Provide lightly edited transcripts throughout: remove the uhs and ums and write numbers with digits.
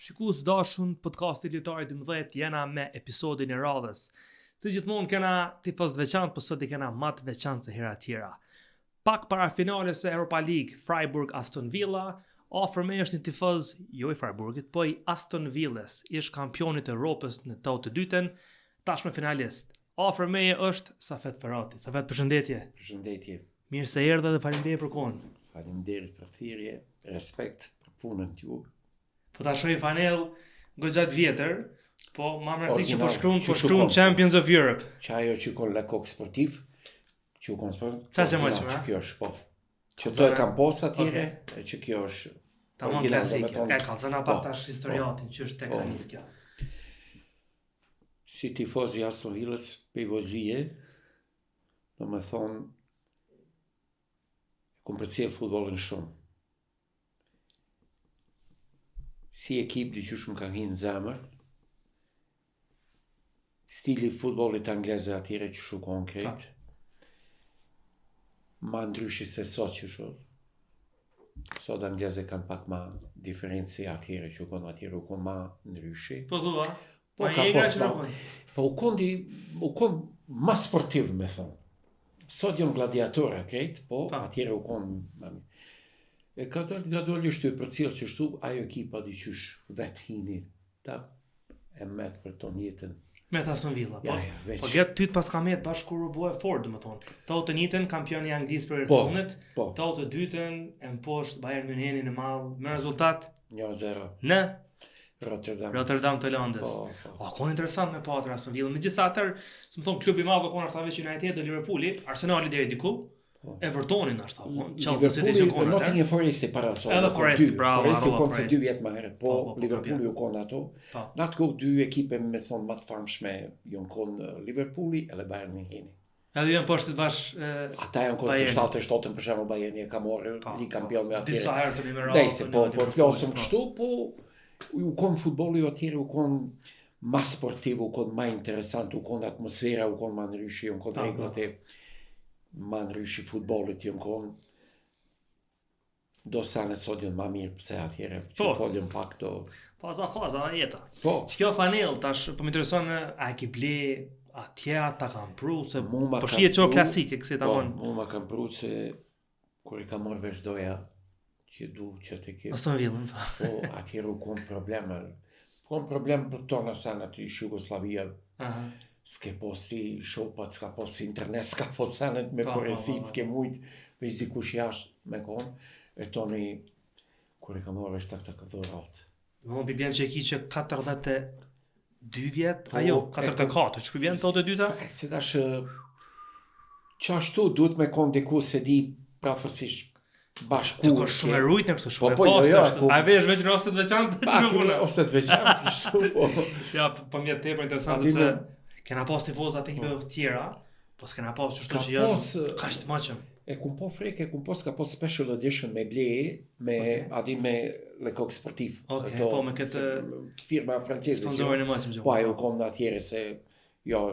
Shikues dashun, podcasti Lojtari 12 jena me episodin e radhës. Si gjithmonë kena tifoz të veçantë, po sot i kena më të veçantë se hera tjera. Pak para finales së Europa League, Freiburg Aston Villa, afër me është një tifoz jo i Freiburgit, po i Aston Villas, ish kampionit e Europës në taut të dytën, tashmë finalist. Afër me është Safet Ferrati. Safet, përshëndetje. Përshëndetje. Mirë se erdhe dhe faleminderit për kohën. Faleminderit për thirrje, respekt për punën tuaj. Po ta shohim fanell goxhat vjetër, po ma mërësi që po shkruan Champions of Europe. Që ajo që kon lakok sportiv, që kon sport. Qa që më që me? Që kjo është, po. Që të e kam pos atyre, që kjo është... Tamam klasike, e kalzona pak tash historiatin, që është teksanis kjo. Si tifoz i Aston Villas për vozie, do me thonë, kom përcjell futbolin shumë. Si ekip dhe qysh më ka hinë zemër, stili futbolit angleze atyre që shu konkret, ma ndryshi se sot që shu. Sot angleze kanë pak ma diferenci atyre që konë atyre u konë ma ndryshi. Po dhua? Po ka pos ma... Po u konë ma sportiv me thonë. Sot jom gladiator krejt, po atyre u konë... E ka dole shtu e për cilë që shtu, ajo ekipa di qysh vetë hini, ta e met për ton jetën. Met Aston Villa, po. Ja, veç. Po gjetë ty të pas ka met bashkë kur u bua Ford, më thonë. Ta të njëtën, kampioni Anglisë për fundit, ta të dytën, e më poshtë Bayern Münchenin e malë, me rezultat? 1-0. Në? Rotterdam të Landës. Konë interesant me patër Aston Villa. Me gjitha atër, së më thonë, klubi madhë konë është veç United dhe Liverpooli, Arsenali deri diku, Evertonin është Liverpooli, Nottingham Forest para so. Edhe Forest, bravo, Forest u konë se 2 vjetë më herët, po Liverpooli u konë ato. Në atë kohë 2 ekipe me thonë më të famshme, jonë konë Liverpooli edhe Bayern Müncheni. Edhe janë poshtë bash ata janë konë se 77 për shembull Bayerni e ka marrë një kampion me atyre. Disa herë të numeratë. Nëse po flasim kështu, po u konë futbolli atyre, u konë më sportiv, u konë më interesant, u konë atmosfera, u konë më ndryshe, u konë rregullat e ma ndryshi futbolit jënë konë, do sanet sot jënë ma mirë pëse atyre, që folën pak do... Faza, jeta. Që kjo fanel, tash, po më intereson, a e ki ble, atje ta kam pru, se po shije qo klasike, kësi ta mon. Mu ma kam pru, se kur i ka morë veç doja, që du që të ke... Aston Villën, fa. Po, atyre u konë probleme. Konë problem për tonë sanet i Jugoslavia. S'ke posti shopat, s'ka posti internet, s'ka posti sanet me poresit, s'ke mujt, veç dikush jashtë me konë, e toni, kur e ka morë veç tak të dhurat. Më pi bjen që e ki që 42 vjet, ajo, 44, që pi bjen të të dyta? Se dash, që ashtu duhet me konë diku se di prafërsisht bashku. Të ka shumë e rujt në kështu, shumë e postë, a vesh veç në ostet veçantë që nuk puna? Ostet veçantë, shumë, po. Ja, po mjetë tepër interesant, sepse kena pas tifoza të ekipeve të tjera, po s'kena pas që shto që janë kashtë maqëm. E kum po frek, ka pas special edition me bleje, adi me lekok sportiv. Po me këtë firma francese. Sponsorin e maqëm që. Po ajo kom në atjere se, jo,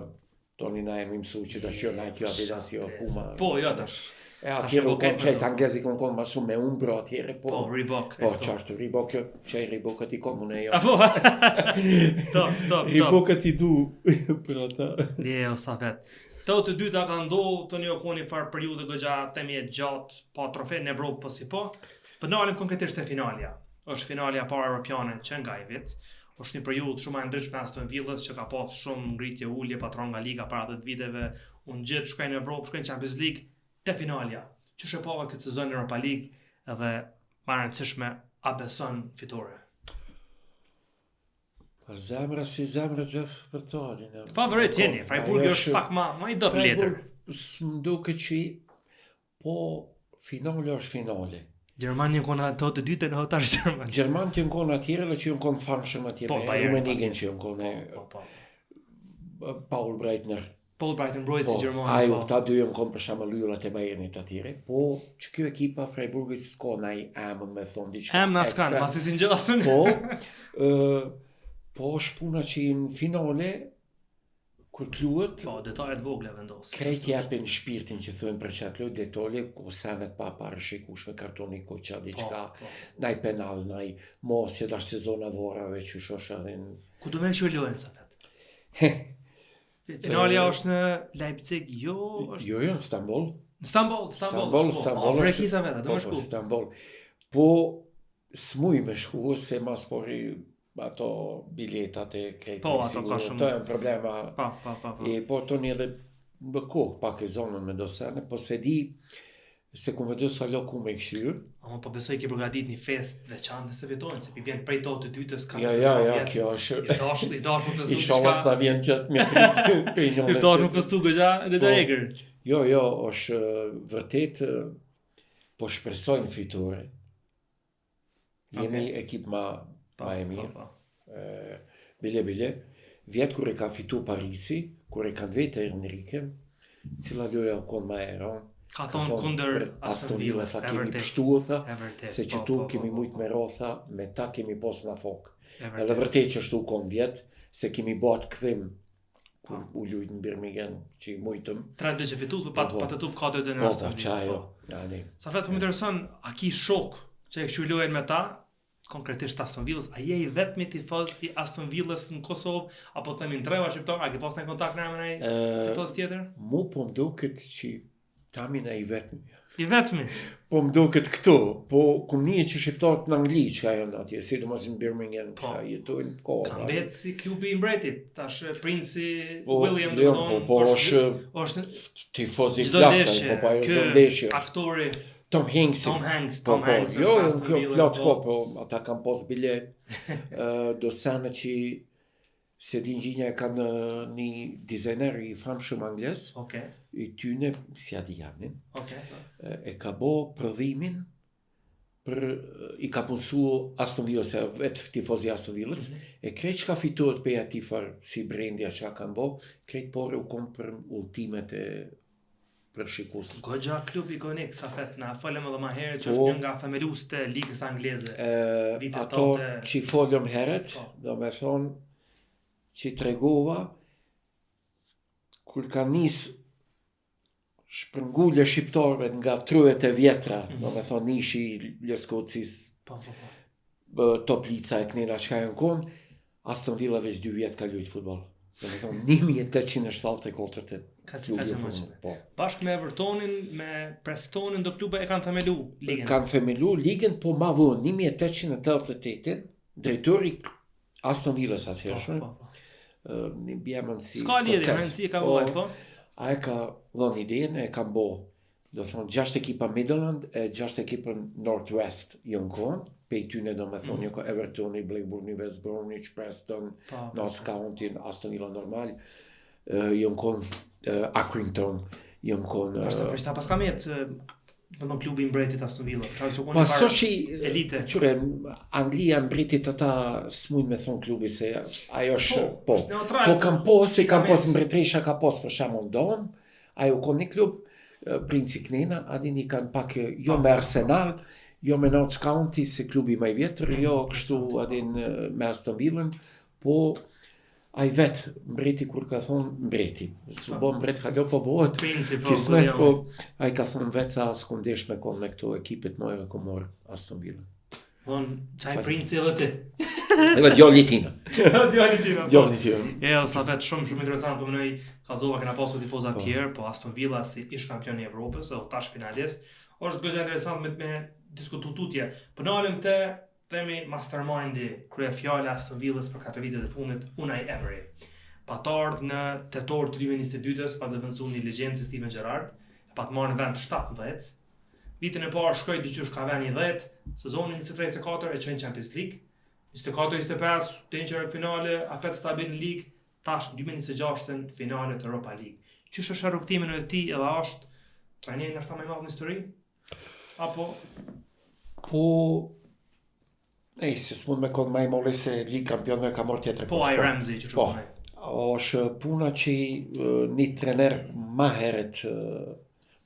toni na e mi mësu që da shio Nike, Adidas, jo, Puma. Po, jo, tash. E atjere u kom krejt anglezi kom ma shumë me umbro atjere, po. Po, Reebok. Po, qashtu, Reebok, që e Reebok ati kom unë e jo. Apo, top. Reebok ati du, për ata. Jo, sa vet. Të të dyta ka ndohë, të një okoni farë periudhe gëgja temi e gjatë, pa trofe në Evropë po si po. Për nalim konkretisht e finalja. Është finalja para Europiane që nga i vit. Është një periudhë shumë e ndryshme Aston Villas që ka pas shumë ngritje ullje patron nga liga para 10 viteve. Unë gjithë shkojnë në Evropë, shkojnë Champions League, te finalja. Që shepova këtë sezon Europa League edhe ma rëndësishme a beson fitore. Zemra si zemra gjëf për të adin. Favorit jeni, Freiburg është pak ma i dëpë letër. Më duke që po finale është finale. Gjermani në kona të dyte në hotar Gjermani. Gjermani të në kona atyre, le që në konë famshëm atyre. Po, Rummeniggen që në kone. Paul Breitner. Paul Breitner mbrojt si Gjermani. Ajo, ta dy në konë për shama lujullat e Bayernit atyre. Po, që kjo ekipa Freiburgit s'ko na i amën me thonë diqka. Amë nas kanë, mas të si njësën. Po, është puna që në finale, kur kluhet, Po, detajet vogla vendos. krejt japin shpirtin që thuhen për çat lojë detale, ku sanet pa parashikueshme, kartoni koqa diçka, naj penal, naj mosje dash sezona vorave që shosha dhe Ku do me që lojën, sa fet? Finalja është në Leipzig, jo? Jo, në Istanbul. Istanbul. Afrikisa vetë, do me shku. Istanbul. Po, s'muj me shku, se mas pori ato biletat e krejt. Po, ato ka shumë. To e në problema. Pa. E po to një dhe më kohë pak e zonën me dosane, po se di se ku me do sa lo ku me këshyrë. Ama po besoj ke përgatit një fest veçantë se vitojnë, se pi vjen prej to të dytës ka Ja, kjo është. I dash më festu I shomas ta vjen qëtë me prit për një. I dash më festu gëgja egrë. Jo, është vërtet po shpresojnë fitore. Jemi ekip ma e mirë. Bile. Vjetë kur e ka fitu Parisi, kur e kanë vete Enrique, cila loja u konë ma e ronë. Ka thonë kunder Aston Villa, tha kemi pështu, tha, se që tu kemi mujtë me rotha, me ta kemi posë në fokë. Edhe vërtet që shtu konë vjetë, se kemi bat këthim, kur u lujtë në Birmingham, që i mujtëm. 3-2 që fitu, pa të tup 4-2 në Aston Villa. Sa vetë po më intereson, a ki shok që e këshu lojën me ta, konkretisht Aston Villas, a je i vetmi tifoz i Aston Villas në Kosovë, apo të themin treva shqiptar, a ke pas në kontakt në emën e tifoz tjetër? Mu po më duket që Tamin e i vetmi. I vetmi? Po më duket këtu, po kum nije që shqiptarët në Angli që ka janë atje, si do mos në Birmingham që ka jetojnë kohë. Ka mbetë si klubi i mbretit, tash Princi William dhe po është tifoz i flakta, po ajo është ndeshje. Aktori Tom Hanks. Jo, kjo plot po ata kanë pos bile do sanë që se din gjinja e kanë një dizajner i famshëm angles, i tyne, si adi janin, e ka bo prodhimin, i ka punsu Aston Villa, se vetë tifozi Aston Villas, e krejt që ka fituat për ati farë, si brendja që ka kanë bo, krejt pore u kom për ultimet e për shikus. Gogja klub ikonik, sa fet, na folëm edhe ma herë që është një nga themelus të ligës angleze. Ato që folëm heret, do me thonë, që tregova, kur ka nisë shpërngullje shqiptarëve nga trujet e vjetra, do me thonë nishi Ljeskocis, Toplica e knela që ka janë konë, Aston Villa veç 2 vjetë ka lujtë futbol. Do me thonë 1874 Bashkë me Evertonin, me Prestonin, do klube e kanë themelu ligën? Kanë themelu ligën, po ma vonë 1888, drejtori Aston Villas atëhershme, një bjemën si s'ka lidhje, si e ka vojt, po? A e ka dhënë idenë, e ka bo, do thonë, 6 ekipa Midland, 6 ekipa Northwest jënë konë, pe i tyne do me thonë, një ko Evertoni, Blackburn, West Bromwich, Preston, Notts County, Aston Villa normal, jënë konë Accrington, jënë konë... Pashta pas kam jetë, në klubi mbretit Aston Villa. Pa so që elite. Qure, Anglia mbretit ata s'mujnë me thonë klubi se ajo është po. Po kam pos, se kam pos mbretresha ka pos për shamë ndonë, ajo konë një klub, Princi Knena, adin i kanë pak, jo me Arsenal, jo me Notts County, se klubi maj vjetër, jo kështu adin me Aston Villa, po a i vetë, mbreti kur ka thonë mbreti, së bo mbret halo po bohet, kismet po, a i ka thonë vetë a s'kundesh me konë me këto ekipet mojë e komorë Aston Villa. Thonë, qaj princi edhe ti? Edhe djali tina. Djali tina. E, sa vetë shumë interesant, po mënoj, Kazova këna pasu tifozat tjerë, po Aston Villa si ish kampion i Evropës, o tash finalist, është gëgja interesant me diskutu tutje. Për nalëm të themi mastermindi, krye fjale Aston Villas për 4 vitet e fundit, Unai Emery. Pa të ardhë në tetor të 2022-ës, pa zëvënsu një legjendë si Steven Gerrard, pa të marrë në vend 17, vitin e parë shkoj dyqysh ka ven 10, sezonin 23-24 e qenë Champions League, 24-25 të një qërë finale, apet stabil në ligë, tash 2026 finale të Europa League. Qysh është rrugtimin e ti edhe është trajneri nështë ta më i madh në histori? Apo? Po... se s'mund me konë maj molli se ligë kampionve ka morë tjetër. Po, ai Ramsey që që përnej. është puna që një trener ma heret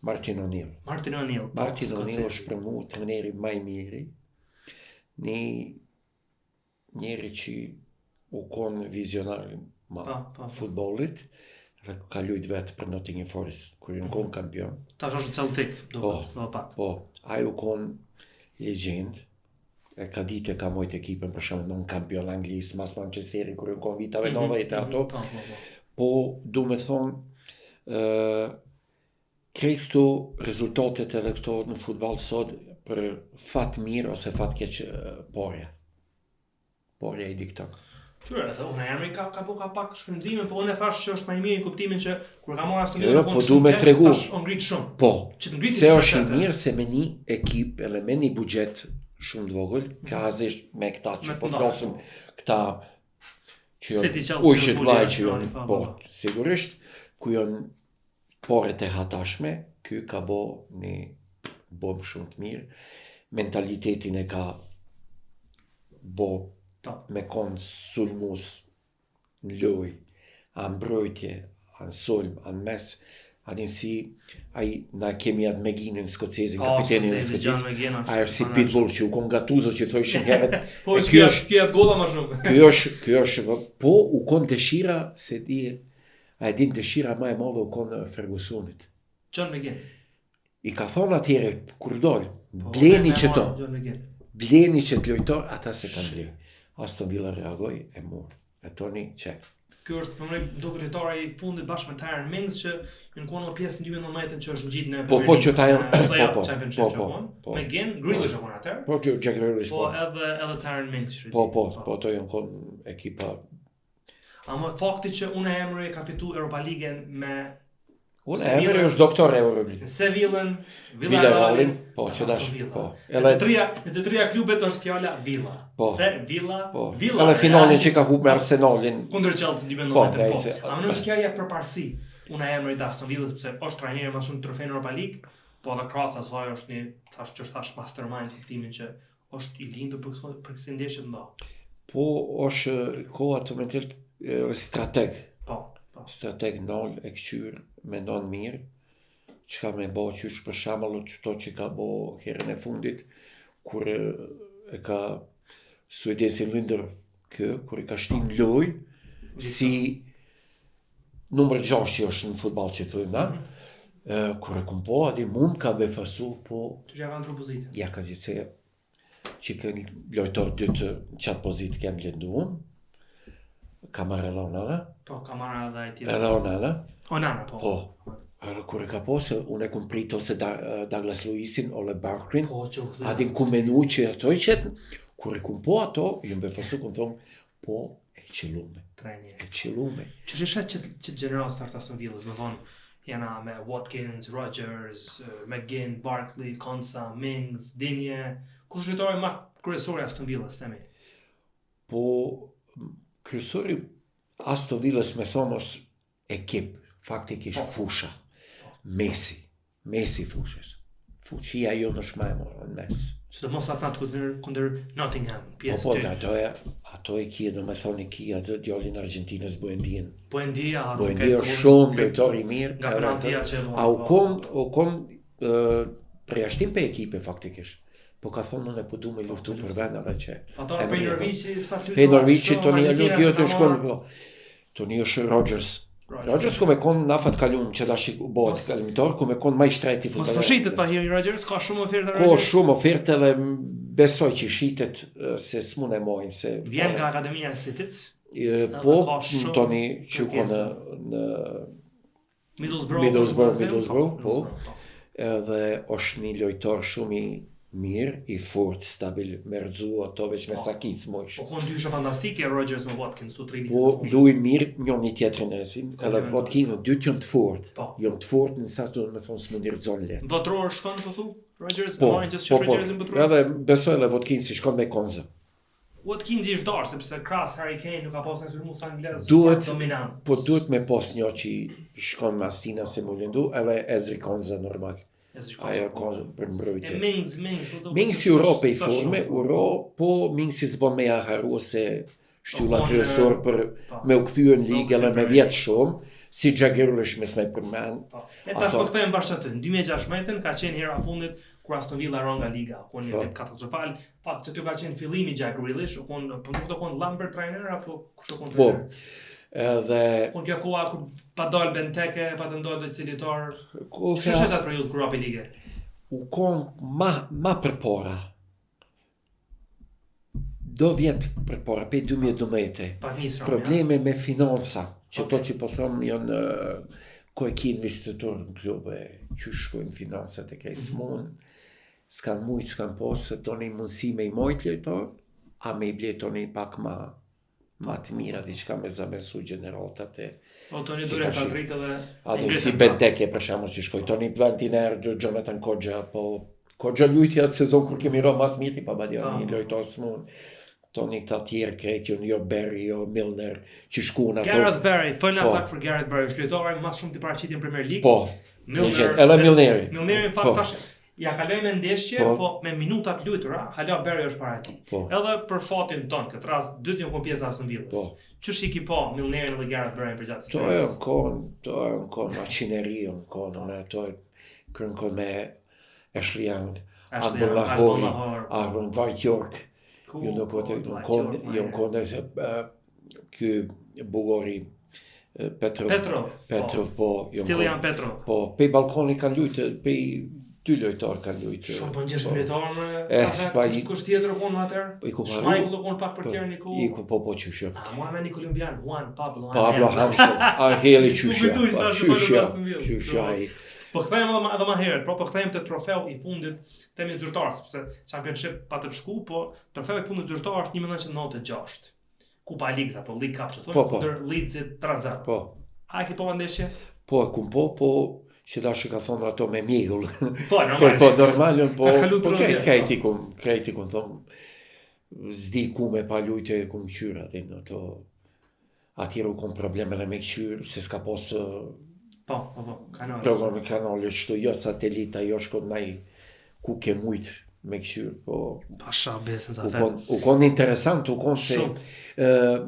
Martin O'Neill. Martin O'Neill është për mu treneri ma i miri. Një njeri që u konë vizionari ma futbolit. dhe ka lujt vetë për Nottingham Forest, kur ju në konë kampion. Ta është Celtic, Po, ajo konë legjend, e ka ditë e ka mojt ekipën për shumë në kampion Anglis, mas Manchesteri, kur ju në konë vitave 90 ato. Po, du me thonë, krejt këto rezultatet edhe këto në futbal sot për fat mirë ose fat keq porja. Porja i dikton. Qyre, dhe unë Emery ka pak shpenzime, po unë e thash që është më i mirë në kuptimin që kur ka marrë Aston Villa po du me tregu. Tash o ngrit shumë. Po. Se është i mirë se me një ekip edhe me një buxhet shumë të vogël, ka azisht me këta që po flasim këta që janë po, sigurisht ku janë poret e hatashme, ky ka bo një bomë shumë të mirë, mentalitetin e ka bo me konë sulmus në loj, anë mbrojtje, anë sulm, anë mes, anë si, na kemi atë Meginin skocezin, kapitenin skocezin, ajo si pitbull që u konë gatuzo që thojshin herët. Po, kjo e golla ma shumë. Kjo është, po u konë dëshira, se di, a e din dëshira ma e madhe u konë Fergusonit. John McGinn. I ka thonë atyre, kur dollë, bleni që to, bleni që të lojtor, ata se kanë bleni. Aston Villa reagoj e mor. E toni çek. Ky është për mënyrë do kritari i fundit bashkë me Tyron Mings që në konë pjesë në 2019 që është ngjit në po që ta Championship po. McGinn, Grealish apo atë? Po Jack Grealish. Po edhe Tyron Mings. Po to janë konë ekipa. Ama fakti që Unai Emery ka fituar Europa League me Unai Emery është doktor e Europa League. Sevillën, Villarrealin, po që dash. Po. Në të treja klubet është fjala Villa. Se Villa, edhe finalin që ka humbur me Arsenalin kundër Chelsea në 2019. A mendon që kjo ja përparësi Unai Emery të Aston Villa sepse është trajneri më shumë trofej në Europa League, po edhe krahas asaj është një thash mastermind në timin që është i lindur për kësaj ndeshje të madhe. Po është koha të mental strateg. Po. Strateg ndal e këqyr mendon mirë çka më bë qysh për shembull çto që ka bë herën e fundit kur e ka suedesin Linder kur i ka shtin loj si numër 6 që është në futball që thonë na kur e kumpo aty mund ka befasu po që ja kanë pozitë. Ja ka thënë që kanë lojtor dytë çat pozitë kanë lënduar. Kamara Onana. Po, Kamara dhe tjetër. Edhe Onana. Onana, po. Po. Kur e ka posë, unë e kom prit ose Douglas Luisin, Ole Barklin. Po, që u këthë. Adin ku menu që ato i qëtë. Kur e kom po ato, ju më befasu këmë thonë, po, e qëllume. E qëllume. Që shet që general start Aston Villas, më thonë, jena me Watkins, Rodgers, McGinn, Barkley, Konsa, Mings, Digne. Kush lojtari ma kryesori Aston Villas, temi? Po, kryesori Aston Villas me thonë është ekip, faktikisht fusha. Messi fushës. Fuqia jo në shmaj morë në mes. Që të mos atat kundër Nottingham, pjesë të. Po, ato e kia, do me thonë i kia të djallin Argentinës Buendien. Buendia është shumë lojtar i mirë. Nga penaltia që a u kon përjashtim për ekipe faktikisht. Po ka thonë në po du me luftu për vendave që... Ato në Norvici s'ka të lutu... Pe Norvici, Toni të shkonë... Toni është Rodgers. Rodgers ku me konë nafat kalun që da shikë bëhet kalimitor, ku me konë ma i shtrejti futboler. Mos përshitet pa hiri Rodgers, ka shumë ofertë Rodgers? Ka shumë ofertë dhe besoj që shitet se s'mun e mojnë se... Vjen nga Akademia e Cityt? Po, Toni që ku në... Middlesbrough, po. Edhe është një lojtar shumë i mirë, i fort, stabil, me rëdzu ato veç me sakic mojsh. Po konë dyshe fantastike Rodgers me Watkins, të 3 vitet. Po luin mirë, njën një tjetër nësin, edhe Watkins, dytë jënë të fort. Jënë të fort në sasë do me thonë së mundirë zonë letë. Votror shkonë të thu? Rodgers? Po, edhe besoj edhe Watkins i shkonë me Konza. Watkins i shdarë, sepse krasë Harry Kane nuk ka pas në sërmus anglez dominant. Po duhet me pas një që i shkonë me Astina se mu lindu, edhe Ezri Konza normal. Ajo kozë për mbrojtje. Mings i Europë i forme, po Mings i zbon me ja haru se shtylla kryesor për me u kthyer në ligë edhe me vjetë shumë, si Jack Grealish me s'me përmen. E tash po kthejmë bashkë aty. Në 2016 ka qenë hera fundit kur Aston Villa ron nga liga, ku një vit katastrofal. Pak që ty ka qenë fillimi Jack Grealish, u kon po nuk do kon Lambert trajner apo kush u kon trajner? Edhe... Kur kjo koha, kur pa dalë Benteke, pa të ndojë dojtë cilitar, shështë atë periud kur rapi lige? U konë ma përpora. Do vjetë përpora, pe 2012. Probleme me finansa, që to që po thëmë janë ko e ki investitor në klube, që shkojnë finansat e kaj s'mon, s'kan mujtë, s'kan posë, toni mundësi me i mojtë lojtor, a me i ble toni pak ma të mira, diçka me zamersu generatat e... O, toni dure të dritë dhe... Adhe si Benteke, për shamo që shkoj, toni 20 erë, Jonathan Kodja, po... Kodja lujtja atë sezon kur kemi ro mas miti, pa badjani, lojtor s'mon. Toni këta tjerë kretion, jo Barry, jo Milner, që shkuna... Gareth Barry, fëllë në për Gareth Barry, shlutorë mas shumë të paraqitin Premier League. Po, Milneri. Milneri, në fakt, tash, ja kaloj me ndeshje, po me minutat lutura, hala Barry është para ti. Edhe për fatin tonë, këtë rast, dytë një kom pjesë Aston Villës. Që shiki po, Milnerin dhe Gareth Barry për gjatë stres? To e në konë maçineri, në konë, to e kërën konë me Ashley Young, Arbon Lahori, Arbon Dwight York. Ju në konë se kë bugori Petrov, po. Stilian Petrov. Po, pej balkoni kanë lujtë, pej 2 lojtarë kanë lujtë. Shumë për njëshme lojtarë me safet, kush tjetër o konë atër? Shmajkull o konë pak për tjerë Niku? Iku po qysha. Mua me një kolumbian, Juan Pablo Angeli qysha. Po këthejmë edhe ma herët, po këthejmë të trofeu i fundit temi zyrtarës, sepse Championship pa të shku, po trofeu i fundit zyrtarë është 1996. Kupa Ligës, apo League Cup, që thonë, kundër Leedsit 3-0. Po. A e ki po ndeshje? Po, e kum po, që da që ka thonë ato me mjegull. Po, normal. Po, normalën, po, krejti kum thonë, zdi ku me pa lujtë, kum qyra, atjeru kum probleme me qyrë, se s'ka posë kanale. Programe kanale, që jo satelita, jo shkod naj ku ke mujtë me këshyrë, po... Pasha besën sa fet. U konë interesant, u konë se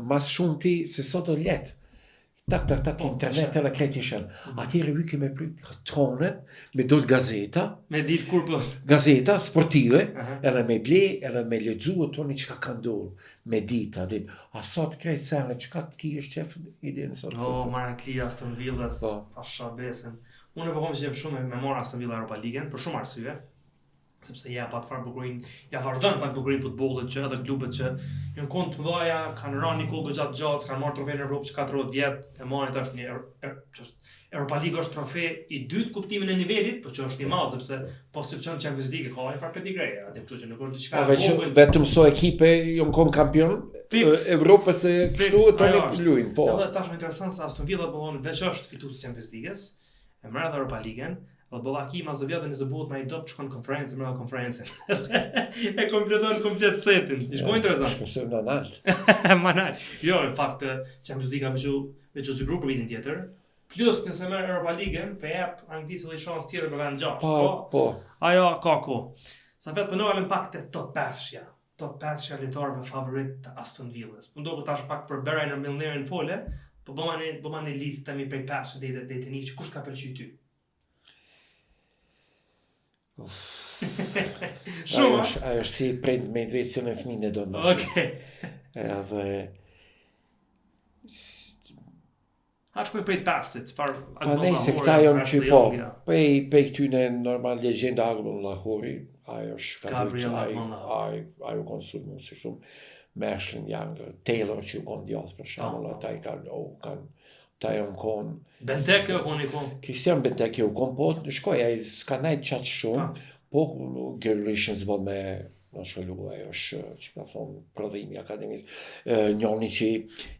mas shumë ti, se sot o letë. Tak, internet edhe krejt ishen. Atjere vyke me tronet, me dol gazeta. Me ditë kur për... Gazeta, sportive, edhe me ble, edhe me ledzu, o toni qka ka ndorë, me dita, a sot krejt sene, qka të ki është qef, ide në sot. Mara Klia, Aston Villës, pasha besën. Unë e përkom që jep shumë me mora Aston Villa Europa Ligën, për shumë arsye. Sepse ja pa të farë bukurin, ja vazhdojnë fakt bukurin futbollit që edhe klubet që jënë konë të mëdhaja, kanë rënë një kullë gjatë, kanë marrë trofej në Europë që 40 vjetë, e marrë është një Europa League është trofej i dytë kuptimin e nivelit, por që është një madh sepse po si çon Champions League ka një farë pedigreje, atë kështu që nuk është diçka e vogël. Vetëm so ekipe janë konë kampion Evropës së kështu tonë luajnë, po. Edhe tash më interesant se Aston Villa bëllon veç është fitues Champions League-s, e merr edhe Europa League-n. Dhe Bollaki mas do vjetë në zëbut me i dopë që konë konferencë, më rrë konferencën. E kompleton komplet setin. Ishko interesant. Shkësëm në nalt. Ma nalt. Jo, në fakt, Champions League ka veqo zygru për vitin tjetër. Plus, nëse merë Europa League-en, për jep Anglisë dhe i shansë tjere për kanë 6. Po. Ajo, ka ko. Sa vetë për nëllën pak të top 5-shja. Top 5-shja litarëve favorit të Aston Villës. Më do tash pak për Beraj në Milnerin fole, po bëma një listë të mi prej 5 dhe të një që kush ka pëlqy ty? Shumë, ajo është si prejt me dvecën e fëmijën e do në edhe... A shkoj prejt pastit, farë... A nej se këta jonë që po, pej këtyne normal legenda Arbon Lahori, ajo është ajo konsumu si shumë, me Ashley Young, Taylor që u konë djathë për shamull, ata i kanë ta jonë konë... Benteke u konë i konë? Christian Benteke u konë, po shkoj, a i s'ka najtë qatë shumë, po Gerlishin zbol me në shkollu, ajo është që ka thonë prodhimi akademisë, njoni që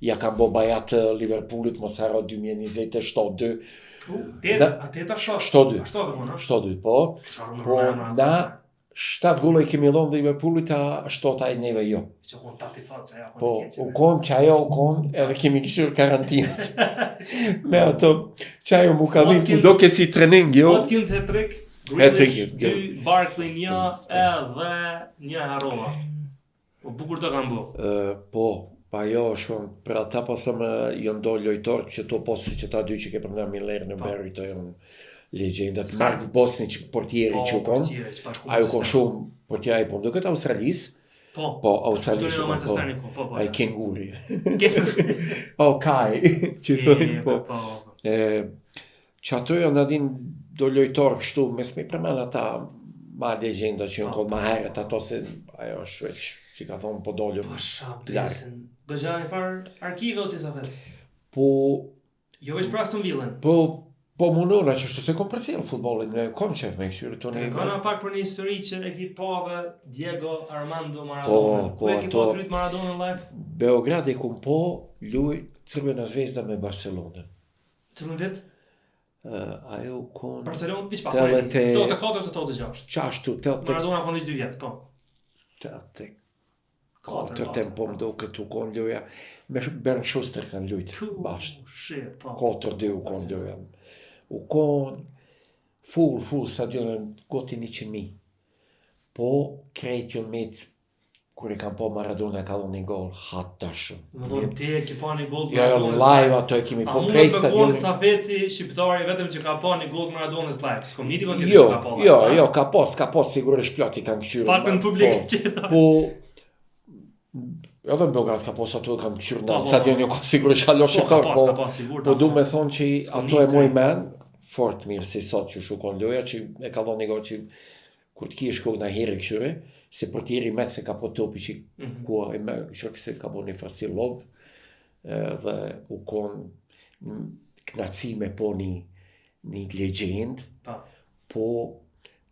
ja ka bo bajat Liverpoolit më sara 2027-2. A teta 7-2? 7-2, po. Po na 7 gola i kemi dhonë dhe Liverpoolit, a 7 e neve jo. Që konë tati fatë, se ja konë po, u konë që ajo u konë, edhe kemi kishur karantinë. Me ato, që ajo mu ka dhimë, do ke si trening, jo? Watkins hat-trick, Grealish 2, Barkley 1, edhe 1 harova. Po bukur të kanë bo. Po, pa jo, shumë, për ata po thëmë, jënë do lojtorë, që to posë që ta dy që ke përna Milner në Berry, të jënë legendat. Mark Bosnić, portieri që u konë, ajo konë shumë portieri, po më do këtë Australis, Po, Australisht. Po. Ai kenguri. O kaj, që thënë, po. Që ato janë adin do lojtarë kështu, mes me përmen ata ma legjenda që janë kohë ma heret, ato se ajo është veç, që ka thonë po dollë. Po shabesin. Gëgja një farë arkive o tisa fes? Po... Jo veç për Aston Villën? Po munora që shtu se kom përcjellë futbolin, kom qef me këshyre të një... Kana pak për një histori që ekipave Diego Armando Maradona. Ku ekipat rrit Maradona në live? Beograd e kum po luj Crvena Zvezda me Barcelona. Cëllën vit? Ajo kon... Barcelona, vish pa, të 4 të 6. Qashtu, Maradona kon ishtë 2 vjetë, po. Te 4 tempo më do këtu kon luja. Me Bernd Schuster kanë lujtë bashkë. 4-2 u kon luja. U kon full stadionën goti 100.000. Po krejt jën mit kur e kam po Maradona ka dhënë një gol hatashëm. Më thonë ti e ki pa një gol të Maradonës live. Jo, live ato e kemi po krejt stadionën. A mund me konë sa veti shqiptari vetëm që ka pa një gol të Maradonës live? S'kom niti kon tjetër që ka pa live? Jo, ka pas sigurisht plot i kanë këqyrë. Pak në publik qeta. Po, edhe në Beograd ka pas ato kanë këqyrë në stadion, jo sigurisht ka lo shqiptar, po du me thonë që ato e moj men, fort mirë si sot që shukon loja, që e ka dhënë një gol që kur t'ki e shkoj në herë këshyre, se për tjeri me se ka po topi që kua e me, që se ka bo një farsi lob, dhe u kon knacime po një legend, po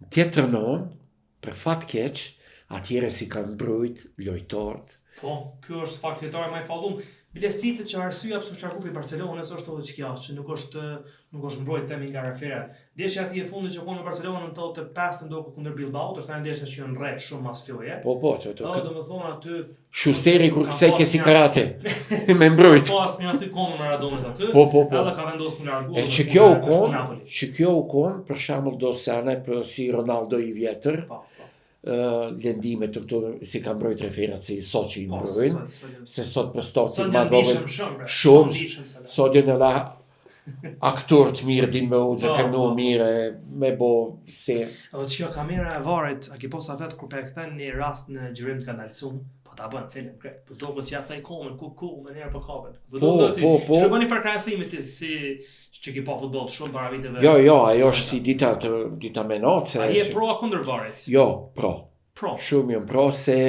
tjetër non, për fat keq, atjere si kanë mbrojt lojtarët. Po, kjo është fakt lojtari më i fallum. Bile flitet që arsyeja pse u shkarku pi Barcelonës është edhe që kjo që nuk është mbrojt temi nga referat. Ndeshja ati e fundit që konë në Barcelonën në 85 ndoku kundër Bilbao, është një ndeshja që janë rre shumë mas fjoje. Po, domethënë aty Schusteri kur kthej ke si karate me mbrojt. Po as më aty konë Maradonës aty. Po. Edhe ka vendosur më largu. E që kjo u kon, për shembull do sene për si Ronaldo i vjetër. Lendime të këto si ka mbrojt referat si sot që i mbrojnë, se sot për stoti ma dove shumë, sot janë edhe aktor të mirë din me u zëkërnu mire, me bo se... Edhe që kjo kamera e varit, a ki posa vetë kur pe e këthen një rast në gjyrim të kanalësum, po ta bënë film, kret, për do që ja thej komen, ku, me njerë për kabel. Po. Që të bëni farkrasimi ti, si që ki pa futbol shumë para viteve. Jo, ajo është si dita menace. A je pro a kundër varit? Jo, pro. Shumë jënë pro se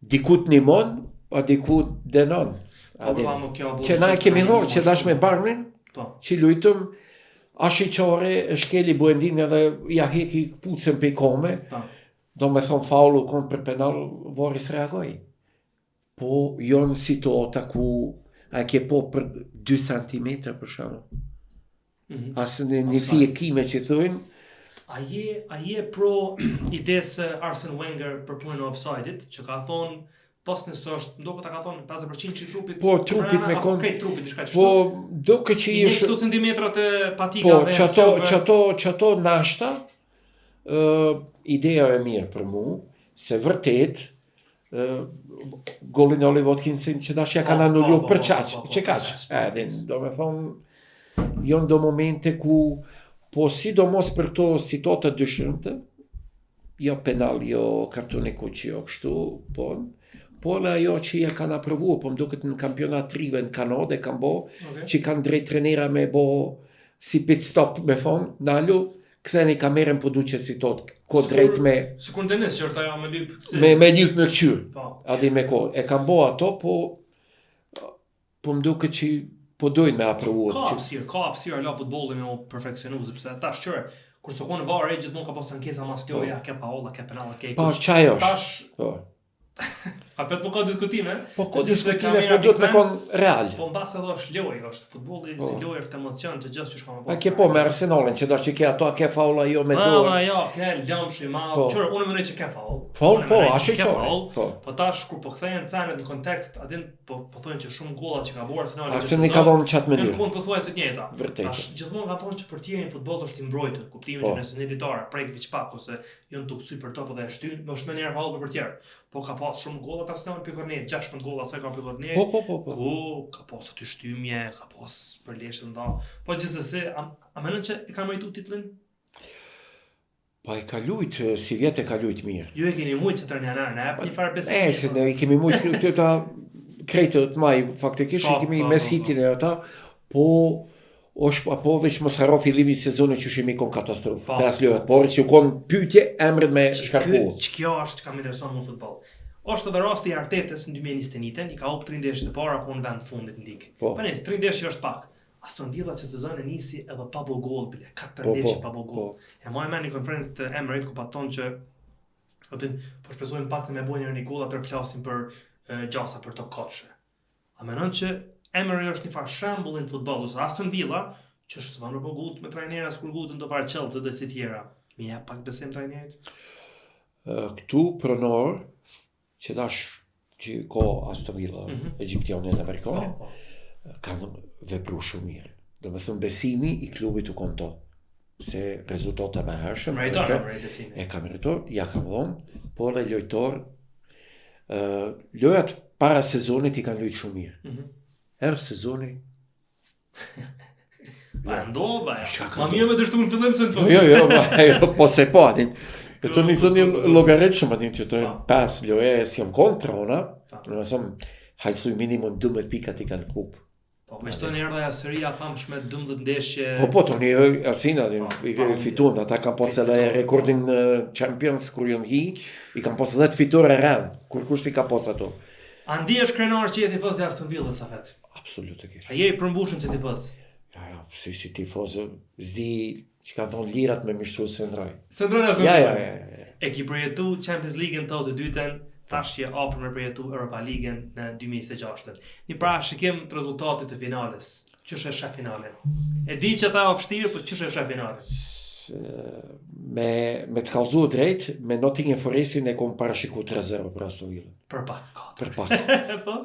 dikut një mon, a dikut denon. Që na kemi horë që dash me Barmin, që lujtëm, ashiqare, shkeli Buendin edhe ja heki pucën pe kome, do me thonë faulu konë për penal, Voris reagoj. Po, jonë situata ku a ke po për 2 cm për shumë. Asë një fije kime që thujnë. A je pro idesë Arsene Wenger për punën e offside-it, që ka thonë, pas nësë është, ndo këta ka thonë 50% që trupit... Po, trupit me konë... Krejt trupit, ishka qështu? Po, do që që ishë... 1 centimetrat e patikave... Po, që ato nashta, ideja e mirë për mu, se vërtet, golin Oli Watkinsin që dashja kanë anullu për qaqë, që kaqë. Do me thonë, jonë do momente ku, po sidomos për to situata dëshërëmte, jo penal, jo kartoniku që jo kështu, po në ajo që ja kanë aprovu, po më duket në kampionat rive në Kanade, kanë bo, që kanë drejt trenera me bo si pit stop me thonë, nalu, këtheni kamerën po du që citot, ko drejt me... Së kënë tenis që është ajo me lypë kësi... Me lypë në këqyrë, adi me ko. E kam bo ato, po më duke që po dojnë me aprovu. Ka apsirë ala futbolin me o perfekcionu, sepse ta shqyre, kur së konë varë, gjithmonë ka posë ankesa mas tjoja, ke paolla, ke penala, ke kush. Po, qaj është. A petë po ka diskutime? Po ka diskutime, po duhet me konë real. Po në basë edhe është loj, është futboli si loj është emocion që gjithë që shka me posë. A ke po me Arsenalin, që da që ke ato, a ke faula jo me dorë. Ma, jo, ke lëmshi, ma, qërë, unë më nëjë që ke faul. Faul, po, ashe qërë. Po tash, kur po kthejnë cenet në kontekst, adin, po thujnë që shumë golla që ka borë Arsenalin. Arsenali ka dhonë qatë mënyrë. Në konë po thuaj se t'njeta. Tash, gjithmonë ka thonë që për tjerin futbol është i mbrojtur, kuptimin që nëse një ditare prek viçpak ose janë të kësuj për top dhe e shtyn, më është me njerë faul për tjerë. Po ka pas shumë golla të Arsenalin për kornet, 16 golla sa ka për kornet. Po, ka pas aty shtymje, ka pas përleshje nda. Po gjithsesi, a mendon që e ka meritu titlin? Pa i ka lujt, si vjetë e ka lujt mirë. Ju e keni mujtë që të rënjanar, në një farë besim. Se ne i kemi mujtë të ta krejtët maj, faktikisht i kemi me City e ata, po apo veç mos haro fillimi sezonit që shemi kon katastrofë. Pas lojët, por që kon pyetje emrin me shkarku. Kjo është që kam interesuar në futboll. Është edhe rasti i Artetës në 2021, i ka hup 3 ndeshje të para po në vend të fundit në ligë. Po nëse 3 ndeshje është pak. Aston Villa që sezoni nisi edhe pa bo gol bile, 4 ndeshje pa bo gol. E më në një konferencë të Emirates ku paton që po shpresojnë pak të me bojnë një gol atë flasin për gjasa për top koçe. A mendon që Emirates është një farë shembull në futboll, ose Aston Villa që është s'van bo gut me trajnera as kur gutën do fare Chelsea dhe si tjera. Mi jep pak besim trajnerit. Këtu pronor që dash që ko Aston Villa, egjiptianë dhe amerikanë, kanë vepru shumë mirë. Do me thëmë besimi i klubit u konto. Se rezultate me hershëm. E ka meritor, ja ka dhonë, por dhe lojtor, lojat para sezonit i kanë lujtë shumë mirë. Herë sezoni... Pa ndoba, ma mirë me dështu në fillim se në fillim. Jo, po se po, adin. Këto një zoni logaret shumë, adin, që të 5 loje, si jam kontra ona, në nësëm, hajtë thuj minimum 12 pikat i kanë kupë. Me qëto një erdha sëria famshme 12 ndeshje... Po, të një Arsina, i fitun, ata kanë posë edhe rekordin Champions, kur jënë hi, i kanë posë edhe të fitore rrën, kur si ka posë ato. Andi është krenar që je tifos e Aston Villa, Safet? Absolut e kishë. A je i përmbushën që tifos? Ja, si tifos, zdi që ka thonë lirat me mishtru së ndroj. Së ndroj në Aston Villa? Ja. E ki përjetu Champions League-ën të dytën, tash që ofër me përjetu Europa League-ën në 2026. Një pra shikim të rezultatit të finales. Qështë e shef finale? E di që ta o fështirë, për qështë e shef finale? Me të kalzu drejt, me Nottingham Forestin e kom parashiku 3-0 për Aston Villa. Për pak. Për pak.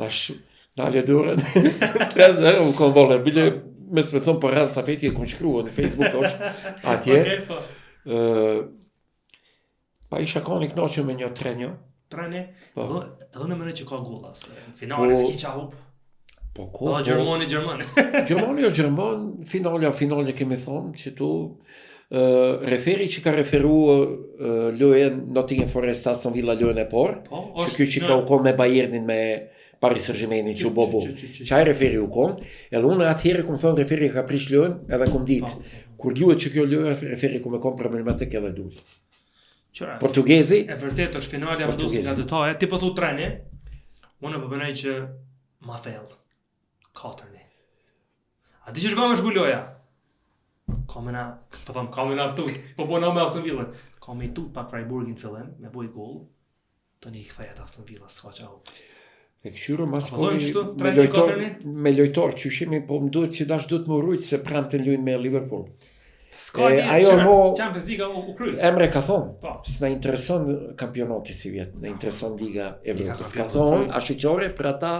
Tash, nalje durën, 3-0 më kom vole. Bile, me së me thonë për rrënë, Safeti e kom shkrua në Facebook është atje. Pa isha ka një knoqën me një 3-1. Trene, edhe në mëne që ka gullas, në finale s'ki qa hup. Po ko? Edhe Gjermani. Finale kemi thonë, që tu referi që ka referu lojen Nottingham Forest Aston Villa lojen e por, që kjo që ka u kon me Bayernin me Paris Saint-Germainin që u bobo. Qaj referi u kon, edhe unë atëherë kom thonë referi ka prish lojen, edhe kom ditë, kur luet që kjo lojen, referi kom e kon problematik edhe dulë. Portugezi? E vërtet është finalja më dusi nga dëtaje. Ti po thu treni, unë po bënej që ma thellë. 4-1. A ti që shka me shkulloja? Kamena tut. Po na me Aston Villa. Kam i tut pak Freiburgin fillim, me boj gol. Të një i këthejet Aston Villa, s'ka qa hu. E këshyru mas pori me lojtor që shimi, po më duhet që dash duhet më rujtë se pranë të lujnë me Liverpool. Champions League u kryt. Emre ka thonë, s'na intereson kampionati si vjetë, na intereson Liga Evropës. Ka thonë, a shqeqore për ata,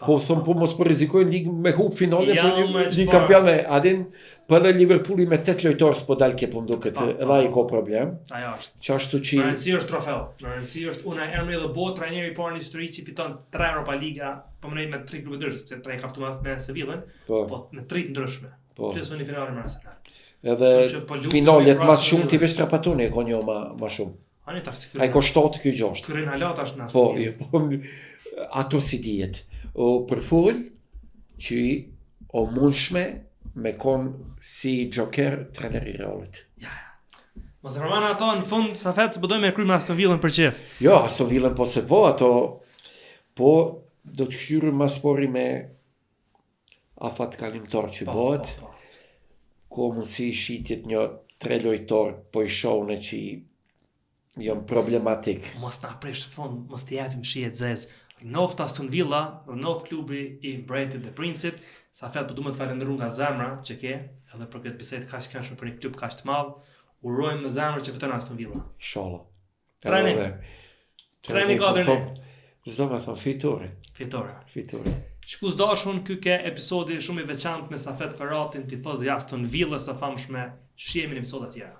po thonë, po mos po rizikojnë ligë me hup finale për një kampionat. Adin, për Liverpooli me 8 lojtorë s'po dalë kje për mduket, edhe i ko problem. Aja është. Qashtu që... Në rëndësi është trofeo. Në rëndësi është una emri dhe bo, trajneri parë një histori që fiton 3 Europa Liga, po mënej me 3 klubë ndryshme, se 3 kaftu me Sevillën, po me 3 ndryshme. Pjesë një finale me Arsenal. Edhe finalet mas shumë t'i vesh trapatone e ko një ma shumë. A i ko 7 kjo 6. Kërin halat është nësë. Po, ato si dijet. O përfull që o mundshme me kon si Joker treneri Realit. Mos rëmana ato në fund, Safet, bëdoj me kry me Aston Villën për qef. Jo, Aston Villën po se po, ato po do të këshyru mas pori me afat kalimtar që bëhet. Ko mësi shitjet një 3 lojtor, po i shohune që jam problematik. Mos na presh të fund, mos të japim shihet zez. Rënoft Aston Villa, rënoft klubi i mbretit dhe princit, Safet po du me të falenderu nga zemra që ke, edhe për këtë bisedë kaq këndshme për një klub kaq të madh, urojmë me zemër që fiton Aston Villa. Inshallah. Treni kadrni. Zdo me thonë fitore. Shkuz dashun, ky ke episodi shumë i veçantë me Safet Ferratin, tifoz i Aston Villa së famshme, shihemi në episodet tjera.